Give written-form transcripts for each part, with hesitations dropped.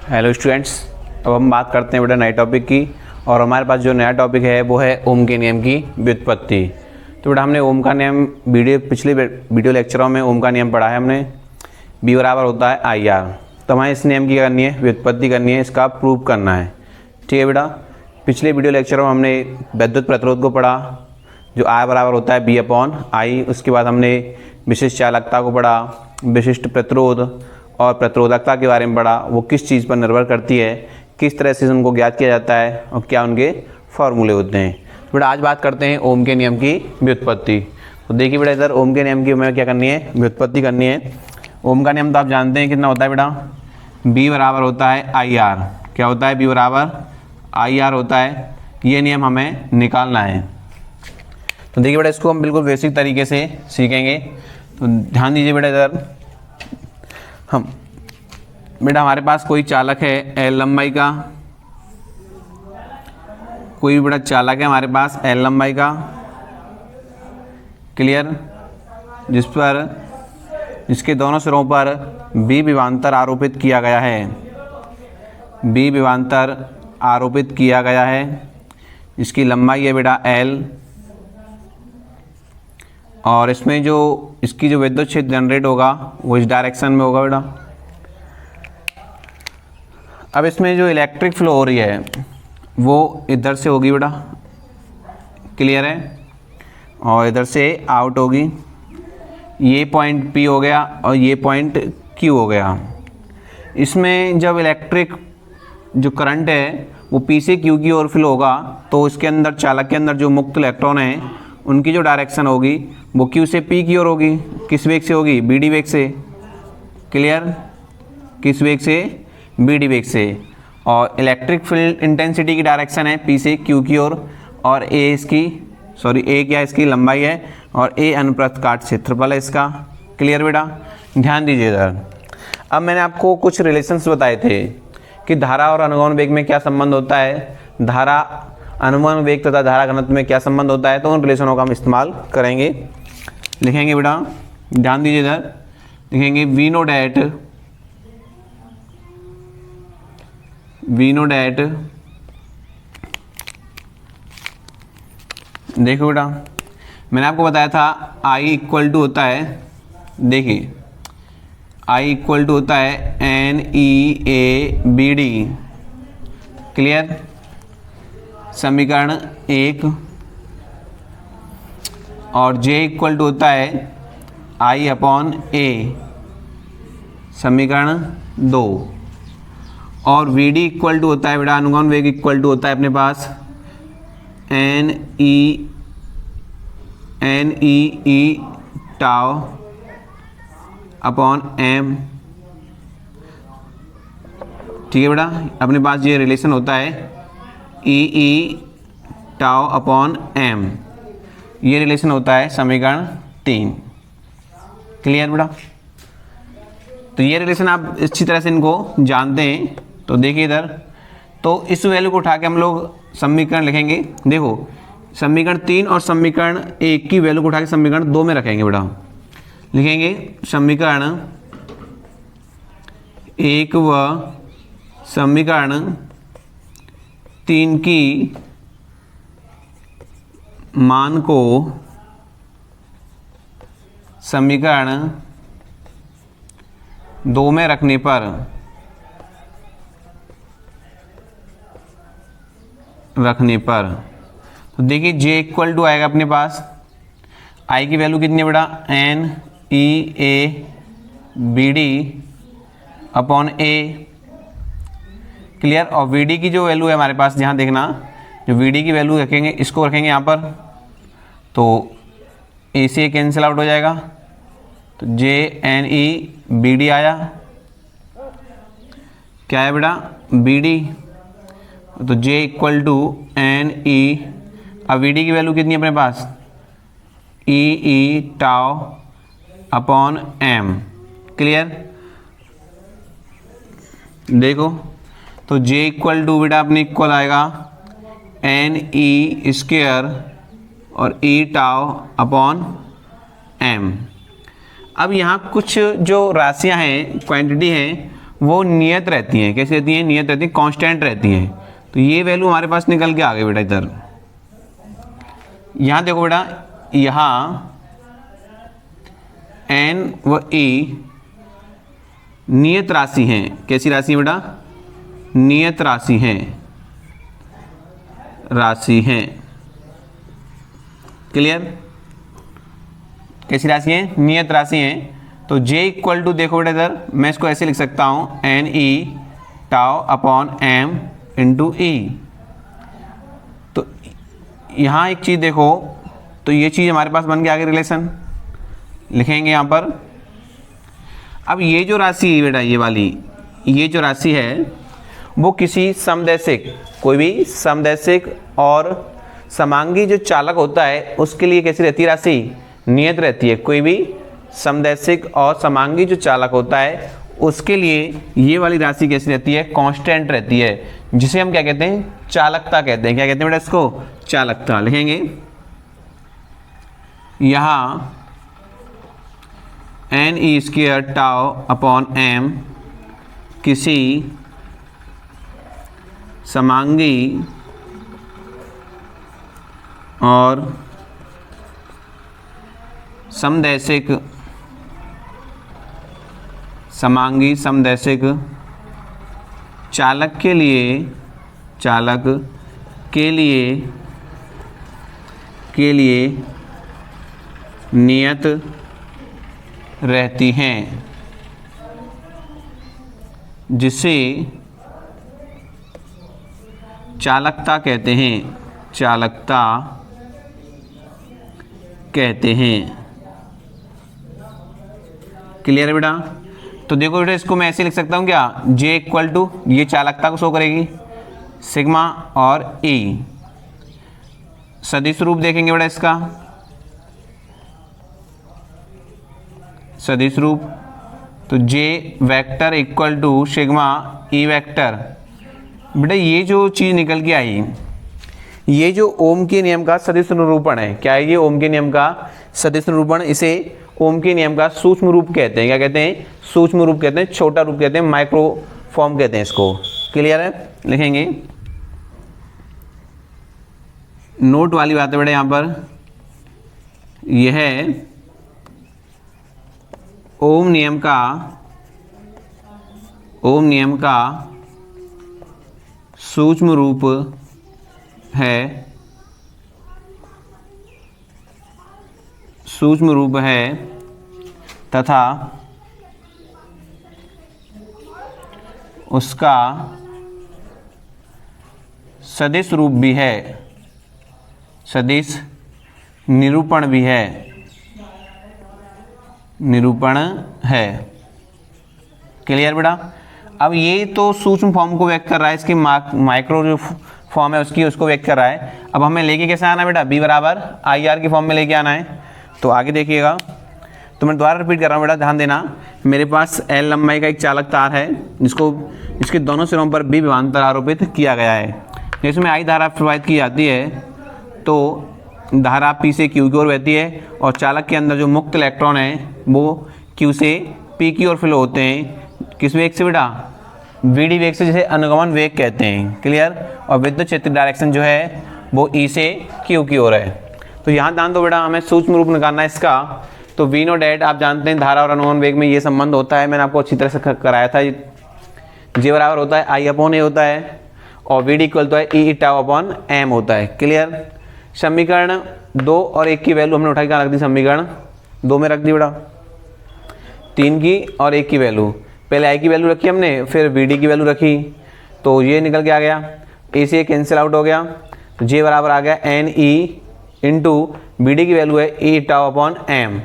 Hello students, अब हम बात करते हैं बेटा नए टॉपिक की। और हमारे पास जो नया टॉपिक है वो है ओम के नियम की व्युत्पत्ति। तो बेटा हमने ओम का नियम पिछले वीडियो लेक्चरों में ओम का नियम पढ़ा है हमने। बी बराबर होता है आई आर। तो हमें इस नियम की करनी है, व्युत्पत्ति करनी है, इसका प्रूव करना है। ठीक है बेटा, पिछले वीडियो लेक्चरों में हमने विद्युत प्रतिरोध को पढ़ा जो आई बराबर होता है बी अपॉन आई। उसके बाद हमने विशिष्ट चालकता को पढ़ा, विशिष्ट प्रतिरोध और प्रतिरोधकता के बारे में पढ़ा। वो किस चीज़ पर निर्भर करती है, किस तरह से उनको ज्ञात किया जाता है और क्या उनके फॉर्मूले होते हैं। तो बेटा आज बात करते हैं ओम के नियम की व्युत्पत्ति। तो देखिए बेटा, इधर ओम के नियम की हमें क्या करनी है, व्युत्पत्ति करनी है। ओम का नियम तो आप जानते हैं कितना होता है बेटा, बी बराबर होता है आई आर। क्या होता है, बी बराबर आई आर होता है। ये नियम हमें निकालना है। तो देखिए बेटा, इसको हम बिल्कुल बेसिक तरीके से सीखेंगे। तो ध्यान दीजिए बेटा, इधर बेटा हमारे पास कोई चालक है एल लंबाई का, कोई बेटा चालक है हमारे पास एल लंबाई का, क्लियर, जिसके दोनों सिरों पर बी विभवांतर आरोपित किया गया है। बी विभवांतर आरोपित किया गया है। इसकी लंबाई है बेटा एल। और इसमें जो इसकी जो विद्युत क्षेत्र जनरेट होगा वो इस डायरेक्शन में होगा बेटा। अब इसमें जो इलेक्ट्रिक फ्लो हो रही है वो इधर से होगी बेटा, क्लियर है, और इधर से आउट होगी। ये पॉइंट P हो गया और ये पॉइंट Q हो गया। इसमें जब इलेक्ट्रिक जो करंट है वो P से Q की ओर फ्लो होगा तो इसके अंदर, चालक के अंदर जो मुक्त इलेक्ट्रॉन हैं उनकी जो डायरेक्शन होगी वो Q से P की ओर होगी। किस वेग से होगी, BD वेग से, क्लियर, किस वेग से, BD वेग से। और इलेक्ट्रिक फील्ड इंटेंसिटी की डायरेक्शन है P से Q की ओर। और A क्या इसकी लंबाई है और A अनुप्रस्थ काट क्षेत्रफल है इसका, क्लियर बेटा। ध्यान दीजिए इधर। अब मैंने आपको कुछ रिलेशंस बताए थे कि धारा और अनुगमन वेग में क्या संबंध होता है, धारा अनुगमन वेग तथा धारा घनत्व में क्या संबंध होता है। तो उन रिलेशनों का हम इस्तेमाल करेंगे, लिखेंगे बेटा। ध्यान दीजिए इधर, लिखेंगे वी नो डैट, देखो बेटा मैंने आपको बताया था I इक्वल टू होता है, देखिए I इक्वल टू होता है NEABD, क्लियर, समीकरण 1। और J इक्वल टू होता है I अपॉन A, समीकरण 2। और VD इक्वल टू होता है बेटा, अनुगमन वेग इक्वल टू होता है अपने पास NE टाउ अपॉन M। ठीक है बेटा, अपने पास ये रिलेशन होता है EE टाउ अपॉन M। ये रिलेशन होता है समीकरण 3, क्लियर बेटा। तो ये रिलेशन आप अच्छी तरह से इनको जानते हैं। तो देखिए इधर, तो इस वैल्यू को उठा के हम लोग समीकरण लिखेंगे। देखो समीकरण 3 और समीकरण 1 की वैल्यू को उठा के समीकरण 2 में रखेंगे बेटा। लिखेंगे समीकरण 1 व समीकरण 3 की मान को समीकरण 2 में रखने पर तो देखिए J इक्वल टू आएगा अपने पास, I की वैल्यू कितनी है बेटा, NEABD अपॉन A, क्लियर। और VD की जो वैल्यू है हमारे पास, यहाँ देखना, जो VD की वैल्यू रखेंगे इसको रखेंगे यहाँ पर, तो A से कैंसिल आउट हो जाएगा। तो JNEBD आया, क्या है बेटा, BD। तो J इक्वल टू NE, अब VD की वैल्यू कितनी है अपने पास, EE tau upon M, clear. देखो तो J इक्वल टू बेटा अपने इक्वल आएगा NE स्क्वायर और E टाउ अपॉन M। अब यहाँ कुछ जो राशियाँ हैं, क्वांटिटी हैं, वो नियत रहती हैं। कैसी रहती हैं? नियत रहती हैं, कांस्टेंट रहती हैं। तो ये वैल्यू हमारे पास निकल के आ गई बेटा इधर। यहाँ देखो बेटा, यहाँ n व e नियत राशि हैं। कैसी राशि है बेटा? नियत राशि हैं, राशि हैं। क्लियर? कैसी राशि हैं? नियत राशि हैं। तो j इक्वल टू, देखो बेटा इधर मैं इसको ऐसे लिख सकता हूँ, N E tau upon M into E. तो यहाँ एक चीज़ देखो, तो ये चीज़ हमारे पास बन के आगे रिलेशन लिखेंगे यहाँ पर। अब ये जो राशि है बेटा, ये वाली, ये जो राशि है वो किसी समदैशिक, कोई भी समदैशिक और समांगी जो चालक होता है उसके लिए कैसी रहती है? राशि नियत रहती है। कोई भी समदैशिक और समांगी जो चालक होता है उसके लिए ये वाली राशि कैसी रहती है? कांस्टेंट रहती है, जिसे हम क्या कहते हैं? चालकता कहते हैं। क्या कहते हैं बेटा इसको? चालकता। लिखेंगे यहाँ N E square tau upon M किसी समांगी और समदैशिक, समांगी समदैशिक चालक के लिए, चालक के लिए नियत रहती हैं, जिसे चालकता कहते हैं। चालकता कहते हैं। क्लियर है बेटा? तो देखो बेटा, इसको मैं ऐसे लिख सकता हूँ क्या? J इक्वल टू, ये चालकता को शो करेगी, सिग्मा और E। सदिश रूप देखेंगे बेटा इसका, सदिश रूप, तो J vector equal to sigma E vector. बेटा ये जो चीज़ निकल के आई, ये जो ओम के नियम का सदिश निरूपण है। क्या है ये? ओम के नियम का सदिश निरूपण। इसे ओम के नियम का सूक्ष्म रूप कहते हैं। क्या कहते हैं? सूक्ष्म रूप कहते हैं, छोटा रूप कहते हैं, माइक्रो फॉर्म कहते हैं इसको। क्लियर है? लिखेंगे नोट वाली बात है बेटा यहाँ पर, यह है ओम नियम का सूक्ष्म रूप है, सूक्ष्म रूप है तथा उसका सदिश रूप भी है, सदिश निरूपण भी है, निरूपण है। क्लियर बेटा? अब ये तो सूक्ष्म फॉर्म को व्यक्त कर रहा है, इसकी माइक्रो जो फॉर्म है उसको व्यक्त कर रहा है। अब हमें लेके कैसे आना बेटा? बी बराबर आई आर की फॉर्म में लेके आना है। तो आगे देखिएगा, तो मैं दोबारा रिपीट कर रहा हूँ बेटा, ध्यान देना। मेरे पास एल लंबाई का एक चालक तार है जिसके दोनों सिरों पर बी विभवांतर आरोपित किया गया है। जिसमें आई धारा प्रवाहित की जाती है तो धारा पी से क्यू की ओर बहती है और चालक के अंदर जो मुक्त इलेक्ट्रॉन है वो क्यू से पी की ओर फ्लो होते हैं। किस वेग से बेटा? वीडी वेग से, जिसे अनुगमन वेग कहते हैं। क्लियर? और विद्युत क्षेत्र डायरेक्शन जो है वो ई से क्यू की ओर है। तो यहाँ ध्यान दो बेटा, हमें सूक्ष्म रूप निकालना है इसका। तो वी नो डेट, आप जानते हैं धारा और अनुगमन वेग में ये संबंध होता है, मैंने आपको अच्छी तरह से कराया था। जे बराबर होता है आई अपॉन ए होता है और वी डी इक्वल तो है ई टाउ अपॉन एम होता है। क्लियर? समीकरण 2 और 1 की वैल्यू हमने उठा के रख दी, समीकरण 2 में रख दी बेटा, 3 की और 1 की वैल्यू। पहले आई की वैल्यू रखी हमने, फिर वी डी की वैल्यू रखी, तो ये निकल के आ गया, ए से कैंसिल आउट हो गया। तो जे बराबर आ गया N E into B D की वैल्यू है ई टाउ अपॉन एम।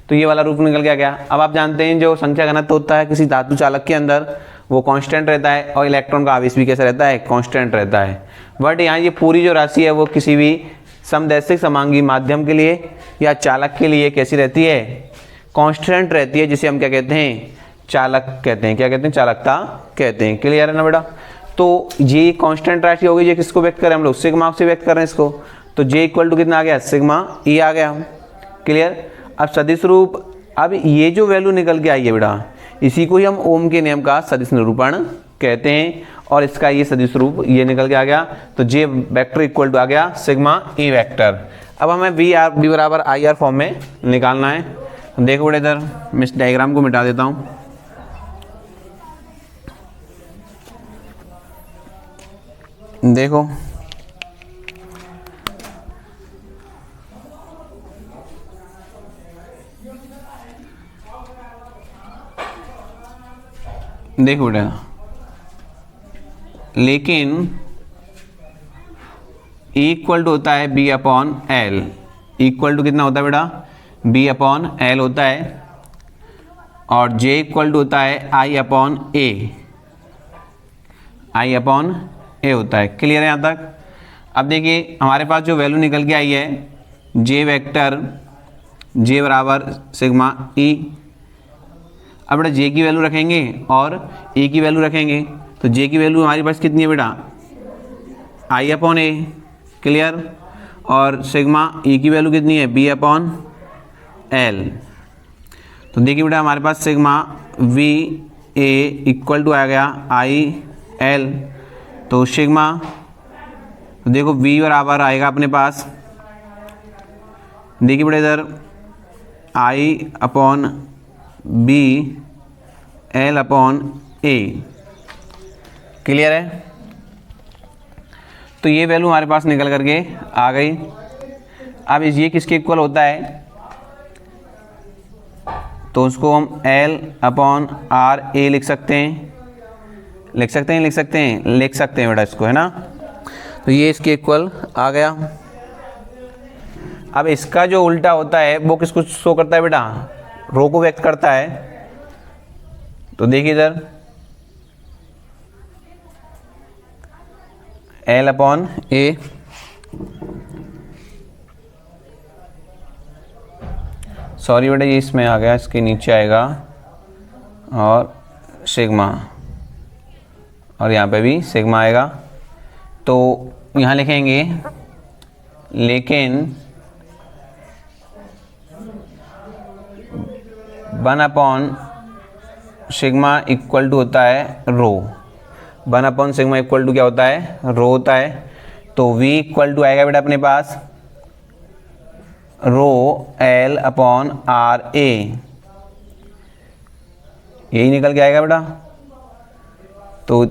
तो ये वाला रूप निकल के आ गया। अब आप जानते हैं जो संख्या घनत्व होता है किसी धातु चालक के अंदर वो कांस्टेंट रहता है और इलेक्ट्रॉन का आवेश भी कैसा रहता है? कांस्टेंट रहता है। बट यहाँ ये पूरी जो राशि है वो किसी भी समदैशिक समांगी माध्यम के लिए या चालक के लिए कैसी रहती है? कांस्टेंट रहती है, जिसे हम क्या कहते हैं? चालक कहते हैं। क्या कहते हैं? चालकता कहते हैं। क्लियर है ना बेटा? तो ये कांस्टेंट राशि होगी, ये किसको व्यक्त करें हम लोग? सिग्मा से व्यक्त कर रहे हैं इसको। तो जे इक्वल टू कितना आ गया? सिग्मा ई आ गया। क्लियर? अब सदिश रूप, अब ये जो वैल्यू निकल के आई है बेटा, इसी को ही हम ओम के नियम का सदिश निरूपण कहते हैं। और इसका ये सदिश रूप ये निकल के आ गया, तो जे वेक्टर इक्वल टू आ गया सिग्मा ई वेक्टर। अब हमें वी बराबर आई आर फॉर्म में निकालना है। देखो बेटा इधर मैं इस डायग्राम को मिटा देता हूँ। देखो देखो बेटा, लेकिन इक्वल टू होता है B upon L. Equal to कितना होता है बेटा? बी अपॉन एल होता है। और जे इक्वल टू होता है आई अपॉन ए। आई अपॉन ए होता है। क्लियर है यहाँ तक? अब देखिए हमारे पास जो वैल्यू निकल के आई है जे वेक्टर जे बराबर सिग्मा ई। अब बेटा जे की वैल्यू रखेंगे और ए की वैल्यू रखेंगे, तो जे की वैल्यू हमारे पास कितनी है बेटा? I upon A. क्लियर? और सिग्मा ई की वैल्यू कितनी है? B upon L. तो देखिए बेटा हमारे पास sigma V A equal to आ गया आई एल। तो सिग्मा देखो v बराबर आएगा अपने पास, देखिए बेटा इधर I upon B L upon A. Clear है? तो ये वैल्यू हमारे पास निकल करके आ गई। अब ये किसके इक्वल होता है? तो उसको हम एल अपॉन आर ए लिख सकते हैं। लिख सकते हैं बेटा इसको, है ना? तो ये इसके इक्वल आ गया। अब इसका जो उल्टा होता है वो किसको शो करता है बेटा? रो को व्यक्त करता है। तो देखिए इधर एल अपॉन ए। सॉरी बेटा ये इसमें आ गया, इसके नीचे आएगा और सिग्मा, और यहाँ पे भी सिग्मा आएगा। तो यहाँ लिखेंगे लेकिन 1 अपॉन सिग्मा इक्वल टू होता है रो। 1 अपॉन सिग्मा इक्वल टू क्या होता है? रो होता है। तो v इक्वल टू आएगा बेटा अपने पास रो एल अपॉन आर ए। यही निकल के आएगा बेटा। तो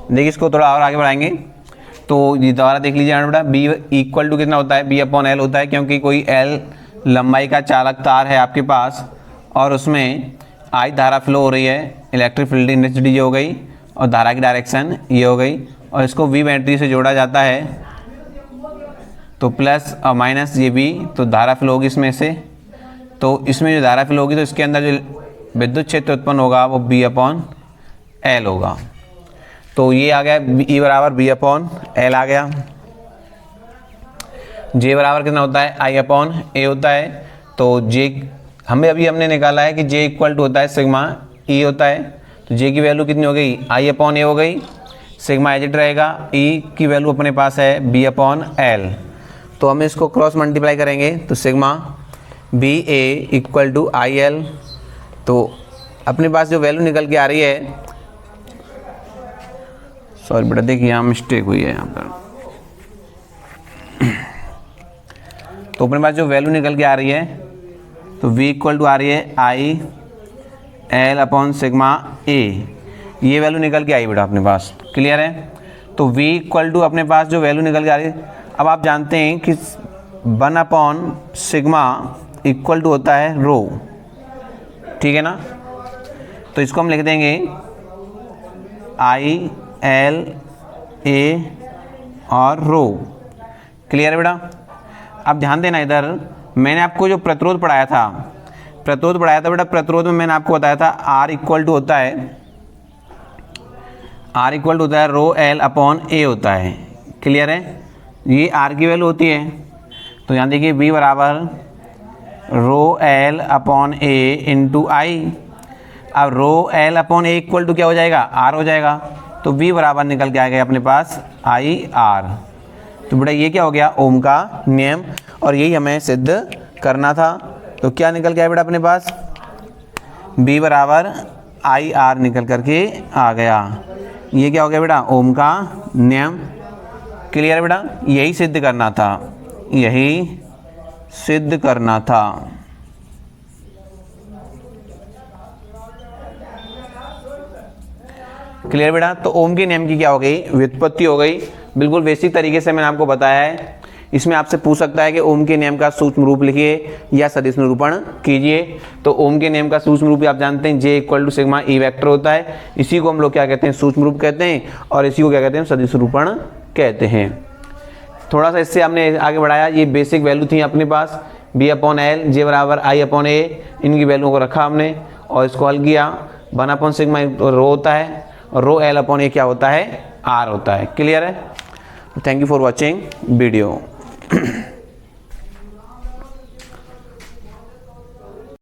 देखिए इसको थोड़ा और आगे बढ़ाएंगे तो ये दोबारा देख लीजिए बेटा, बी इक्वल टू कितना होता है? बी अपॉन एल होता है, क्योंकि कोई एल लंबाई का चालक तार है आपके पास और उसमें आई धारा फ्लो हो रही है। इलेक्ट्रिक फील्ड इंटेंसिटी ये हो गई और धारा की डायरेक्शन ये हो गई, और इसको वी बैटरी से जोड़ा जाता है। तो प्लस और माइनस ये बी, तो धारा फ्लो होगी इसमें से। तो इसमें जो धारा फ्लो होगी तो इसके अंदर जो विद्युत क्षेत्र उत्पन्न होगा वो बी अपॉन एल होगा। तो ये आ गया ई बराबर बी अपॉन एल आ गया। जे बराबर कितना होता है? आई अपॉन ए होता है। तो जे हमने निकाला है कि जे इक्वल टू होता है सिग्मा ई होता है। तो जे की वैल्यू कितनी हो गई? आई अपॉन ए हो गई। सिग्मा एज इट रहेगा। ई की वैल्यू अपने पास है बी अपॉन एल। तो हम इसको क्रॉस मल्टीप्लाई करेंगे तो sigma B A equal to I L. तो अपने पास जो वैल्यू निकल के आ रही है, सॉरी बेटा देखिए यहाँ मिस्टेक हुई है यहाँ पर। तो अपने पास जो वैल्यू निकल के आ रही है तो v इक्वल टू आ रही है आई एल अपॉन सिग्मा ए। ये वैल्यू निकल के आई बेटा अपने पास। क्लियर है? तो v इक्वल टू अपने पास जो वैल्यू निकल के आ रही है, अब आप जानते हैं कि 1 अपॉन सिग्मा इक्वल टू होता है रो। ठीक है ना? तो इसको हम लिख देंगे आई एल ए और रो। क्लियर है बेटा? अब ध्यान देना, इधर मैंने आपको जो प्रतिरोध पढ़ाया था बेटा, प्रतिरोध में मैंने आपको बताया था आर इक्वल टू होता है रो एल अपॉन ए होता है। क्लियर है? ये आर की वैल्यू होती है। तो यहाँ देखिए बी बराबर rho L upon A into I. अब rho L upon A equal to क्या हो जाएगा? आर हो जाएगा। तो v बराबर निकल के आ गया अपने पास आई आर। तो बेटा ये क्या हो गया? ओम का नियम, और यही हमें सिद्ध करना था। तो क्या निकल के आया बेटा अपने पास, B बराबर आई आर निकल करके आ गया। ये क्या हो गया बेटा, ओम का नियम। क्लियर है बेटा, यही सिद्ध करना था, यही सिद्ध करना था। क्लियर बेटा, तो ओम के नियम की क्या हो गई, व्युत्पत्ति हो गई। बिल्कुल बेसिक तरीके से मैंने आपको बताया है। इसमें आपसे पूछ सकता है कि ओम के नियम का सूक्ष्म रूप लिखिए या सदिश निरूपण कीजिए। तो ओम के नियम का सूक्ष्म रूप आप जानते हैं, J equal to sigma E vector होता है। इसी को हम लोग क्या कहते हैं, सूक्ष्म रूप कहते हैं, और इसी को क्या कहते हैं, सदिश निरूपण कहते हैं। थोड़ा सा इससे हमने आगे बढ़ाया, ये बेसिक वैल्यू थी अपने पास, B अपॉन एल, J बराबर I अपॉन ए, इनकी वैल्यू को रखा हमने और इसको हल किया। 1 अपॉन सिग्मा रो होता है और रो एल अपॉन ए क्या होता है, R होता है। क्लियर है। Thank you for watching video.